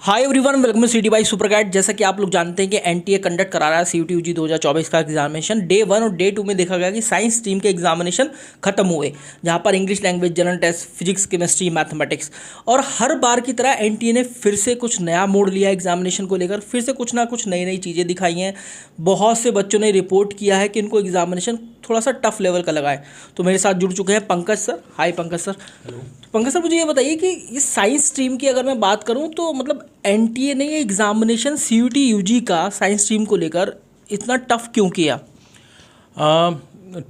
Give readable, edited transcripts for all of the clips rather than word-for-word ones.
Hi everyone, welcome to city by super guide. जैसा कि आप लोग जानते हैं कि एनटीए कंडक्ट करा रहा है सीयूटी यूजी 2024 का एग्जामिनेशन। डे 1 और डे 2 में देखा गया कि साइंस स्ट्रीम के एग्जामिनेशन खत्म हुए, जहां पर English language, general test, physics, chemistry, mathematics. और हर बार की तरह एनटीए ने फिर से कुछ नया मोड़ लिया एग्जामिनेशन को लेकर, फिर से कुछ ना कुछ नई नई चीज़ें दिखाई हैं। बहुत से बच्चों ने रिपोर्ट किया है कि इनको एग्जामिनेशन थोड़ा सा टफ लेवल का लगा है। तो मेरे साथ जुड़ चुके हैं Pankaj sir. Hi Pankaj sir. Hello. Pankaj sir, मुझे ये बताइए कि ये साइंस स्ट्रीम की अगर मैं बात करूं तो मतलब एनटीए ने ये एग्जामिनेशन सीयूटी यूजी का साइंस स्ट्रीम को लेकर इतना टफ क्यों किया?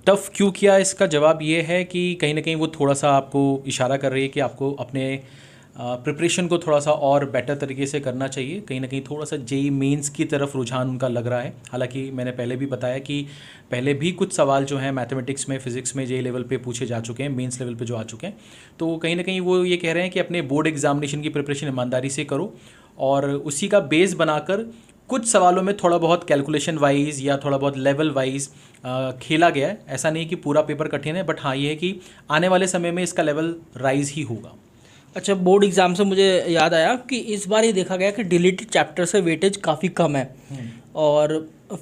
टफ़ क्यों किया, इसका जवाब ये है कि कहीं ना कहीं वो थोड़ा सा आपको इशारा कर रही है कि आपको अपने प्रिपरेशन को थोड़ा सा और बेटर तरीके से करना चाहिए। कहीं ना कहीं थोड़ा सा जेई मेंस की तरफ रुझान उनका लग रहा है। हालांकि मैंने पहले भी बताया कि पहले भी कुछ सवाल जो हैं मैथमेटिक्स में, फिजिक्स में जेई लेवल पे पूछे जा चुके हैं, मेंस लेवल पे जो आ चुके हैं। तो कहीं ना कहीं वो ये कह रहे हैं कि अपने बोर्ड एग्जामिनेशन की प्रिपरेशन ईमानदारी से करो और उसी का बेस बनाकर कुछ सवालों में थोड़ा बहुत कैलकुलेशन वाइज या थोड़ा बहुत लेवल वाइज खेला गया है। ऐसा नहीं कि पूरा पेपर कठिन है, बट हाँ ये है कि आने वाले समय में इसका लेवल राइज ही होगा। अच्छा, बोर्ड एग्जाम से मुझे याद आया कि इस बार ये देखा गया कि डिलीटेड चैप्टर से वेटेज काफ़ी कम है। और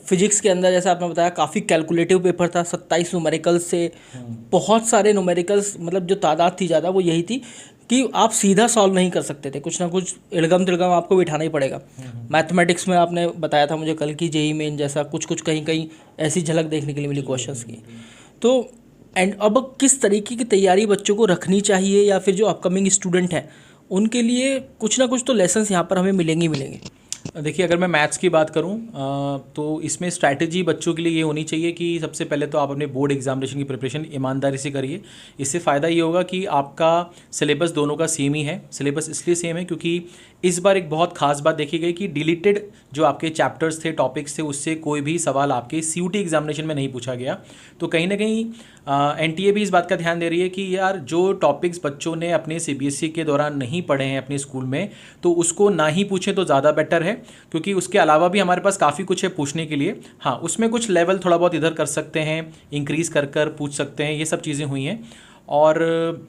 फिजिक्स के अंदर जैसा आपने बताया काफ़ी कैलकुलेटिव पेपर था, 27 न्यूमेरिकल्स से। बहुत सारे न्यूमेरिकल्स, मतलब जो तादाद थी ज़्यादा वो यही थी कि आप सीधा सॉल्व नहीं कर सकते थे, कुछ ना कुछ इड़गम तिड़गम आपको बिठाना ही पड़ेगा। मैथमेटिक्स में आपने बताया था मुझे कल की जेई मेन जैसा कुछ कुछ कहीं कहीं ऐसी झलक देखने के लिए मिली क्वेश्चंस की। तो एंड अब किस तरीके की तैयारी बच्चों को रखनी चाहिए, या फिर जो अपकमिंग स्टूडेंट हैं उनके लिए कुछ ना कुछ तो लेसन्स यहाँ पर हमें मिलेंगे ही मिलेंगे। देखिए, अगर मैं मैथ्स की बात करूं तो इसमें स्ट्रैटेजी बच्चों के लिए ये होनी चाहिए कि सबसे पहले तो आप अपने बोर्ड एग्जामिनेशन की प्रिपरेशन ईमानदारी से करिए। इससे फ़ायदा ये होगा कि आपका सिलेबस दोनों का सेम ही है। सिलेबस इसलिए सेम है क्योंकि इस बार एक बहुत खास बात देखी गई कि डिलीटेड जो आपके चैप्टर्स थे, टॉपिक्स थे, उससे कोई भी सवाल आपके सीयूटी एग्जामिनेशन में नहीं पूछा गया। तो कहीं ना कहीं एनटीए भी इस बात का ध्यान दे रही है कि यार जो टॉपिक्स बच्चों ने अपने सीबीएसई के दौरान नहीं पढ़े हैं अपने स्कूल में, तो उसको ना ही पूछें तो ज़्यादा बेटर है। क्योंकि उसके अलावा भी हमारे पास काफ़ी कुछ है पूछने के लिए। हाँ, उसमें कुछ लेवल थोड़ा बहुत इधर कर सकते हैं, इंक्रीज़ कर कर पूछ सकते हैं, ये सब चीज़ें हुई हैं। और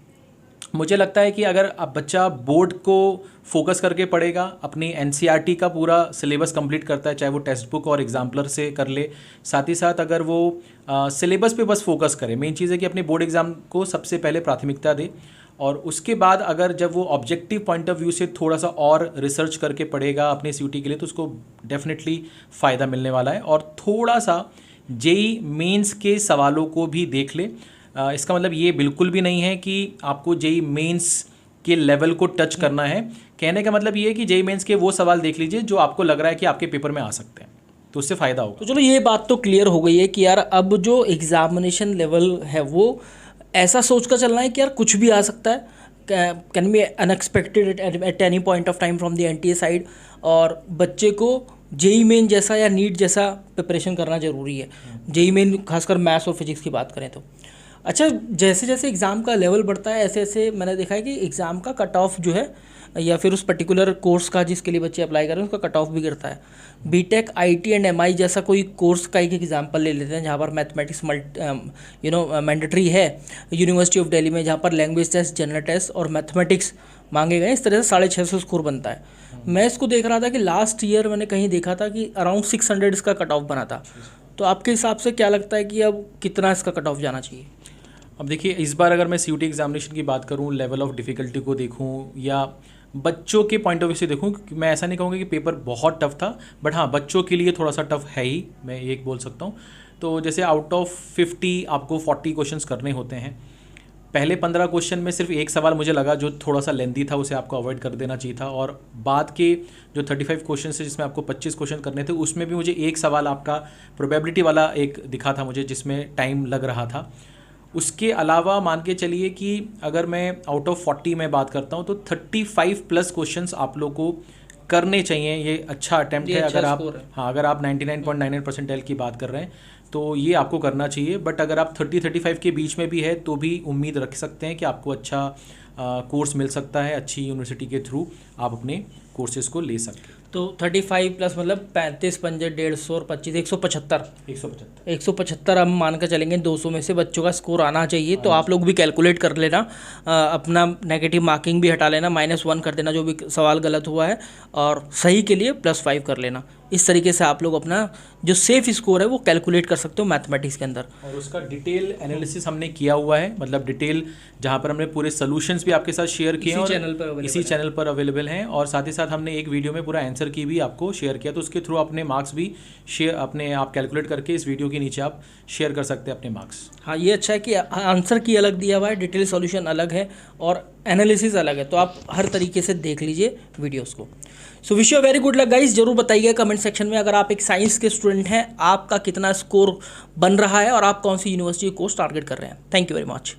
मुझे लगता है कि अगर अब बच्चा बोर्ड को फोकस करके पढ़ेगा, अपनी एनसीईआरटी का पूरा सिलेबस कंप्लीट करता है, चाहे वो टेक्स्ट बुक और एग्जाम्पलर से कर ले, साथ ही साथ अगर वो सिलेबस पे बस फोकस करे। मेन चीज़ है कि अपने बोर्ड एग्ज़ाम को सबसे पहले प्राथमिकता दे, और उसके बाद अगर जब वो ऑब्जेक्टिव पॉइंट ऑफ व्यू से थोड़ा सा और रिसर्च करके पढ़ेगा अपने सीयूटी के लिए, तो उसको डेफिनेटली फ़ायदा मिलने वाला है। और थोड़ा सा जेई मेंस के सवालों को भी देख ले। इसका मतलब ये बिल्कुल भी नहीं है कि आपको जेई मेंस के लेवल को टच करना है। कहने का मतलब ये है कि जेई मेंस के वो सवाल देख लीजिए जो आपको लग रहा है कि आपके पेपर में आ सकते हैं, तो उससे फ़ायदा होगा। तो चलो, ये बात तो क्लियर हो गई है कि यार अब जो एग्जामिनेशन लेवल है वो ऐसा सोच कर चलना है कि यार कुछ भी आ सकता है, can be unexpected at any point of time from the NTA side. और बच्चे को जेई मेन जैसा या नीट जैसा प्रिपरेशन करना ज़रूरी है। जेई मेन खासकर मैथ्स और फिजिक्स की बात करें तो। अच्छा, जैसे जैसे एग्ज़ाम का लेवल बढ़ता है ऐसे ऐसे मैंने देखा है कि एग्ज़ाम का कट ऑफ जो है, या फिर उस पर्टिकुलर कोर्स का जिसके लिए बच्चे अप्लाई कर रहे हैं उसका कट ऑफ भी गिरता है। बीटेक, आईटी एंड एमआई जैसा कोई कोर्स का एक एग्जांपल ले लेते हैं जहाँ पर मैथमेटिक्स मैंडेटरी है। यूनिवर्सिटी ऑफ दिल्ली में जहाँ पर लैंग्वेज टेस्ट, जनरल टेस्ट और मैथमेटिक्स मांगे गए, इस तरह से 650 स्कोर बनता है। मैं इसको देख रहा था कि लास्ट ईयर मैंने कहीं देखा था कि अराउंड 600 इसका कट ऑफ बना था। तो आपके हिसाब से क्या लगता है कि अब कितना इसका कट ऑफ जाना चाहिए? अब देखिए, इस बार अगर मैं सीयूटी एग्जामिनेशन की बात करूं, लेवल ऑफ डिफ़िकल्टी को देखूं या बच्चों के पॉइंट ऑफ व्यू से देखूं, मैं ऐसा नहीं कहूँगा कि पेपर बहुत टफ था, बट हाँ बच्चों के लिए थोड़ा सा टफ है ही, मैं ये बोल सकता हूँ। तो जैसे आउट ऑफ 50 आपको 40 क्वेश्चंस करने होते हैं। पहले 15 क्वेश्चन में सिर्फ एक सवाल मुझे लगा जो थोड़ा सा लेंदी था, उसे आपको अवॉइड कर देना चाहिए था। और बाद के जो 35 क्वेश्चन है जिसमें आपको 25 क्वेश्चन करने थे, उसमें भी मुझे एक सवाल आपका प्रोबेबिलिटी वाला एक दिखा था मुझे, जिसमें टाइम लग रहा था। उसके अलावा मान के चलिए कि अगर मैं आउट ऑफ 40 में बात करता हूँ तो 35 प्लस क्वेश्चंस आप लोग को करने चाहिए। ये अच्छा अटैम्प्ट है। अगर आप अगर आप 99.99 परसेंटाइल की बात कर रहे हैं तो ये आपको करना चाहिए। बट अगर आप 30-35 के बीच में भी है तो भी उम्मीद रख सकते हैं कि आपको अच्छा कोर्स मिल सकता है, अच्छी यूनिवर्सिटी के थ्रू आप अपने कोर्सेज को ले सकें। तो 35 प्लस मतलब 35 पंजे 150 और 25 175 175 हम मान कर चलेंगे 200 में से बच्चों का स्कोर आना चाहिए। तो आप लोग भी कैलकुलेट कर लेना, अपना नेगेटिव मार्किंग भी हटा लेना, -1 कर देना जो भी सवाल गलत हुआ है, और सही के लिए +5 कर लेना। इस तरीके से आप लोग अपना जो सेफ स्कोर है वो कैलकुलेट कर सकते हो मैथमेटिक्स के अंदर। और उसका डिटेल एनालिसिस हमने किया हुआ है, मतलब डिटेल जहाँ पर हमने पूरे सोल्यूशंस भी आपके साथ शेयर किए हैं, इसी चैनल पर अवेलेबल हैं, और साथ ही साथ हमने एक वीडियो में पूरा आंसर की भी आपको शेयर किया, तो उसके थ्रू अपने मार्क्स भी शेयर अपने आप कैलकुलेट करके इस वीडियो के नीचे आप शेयर कर सकते हैं अपने मार्क्स। हाँ, ये अच्छा है कि आंसर की अलग दिया हुआ है, डिटेल सॉल्यूशन अलग है और एनालिसिस अलग है, तो आप हर तरीके से देख लीजिए वीडियोस को। So wish you very good luck guys. जरूर बताइए कमेंट सेक्शन में अगर आप एक साइंस के स्टूडेंट हैं, आपका कितना स्कोर बन रहा है और आप कौन सी यूनिवर्सिटी कोर्स टारगेट कर रहे हैं। Thank you very much.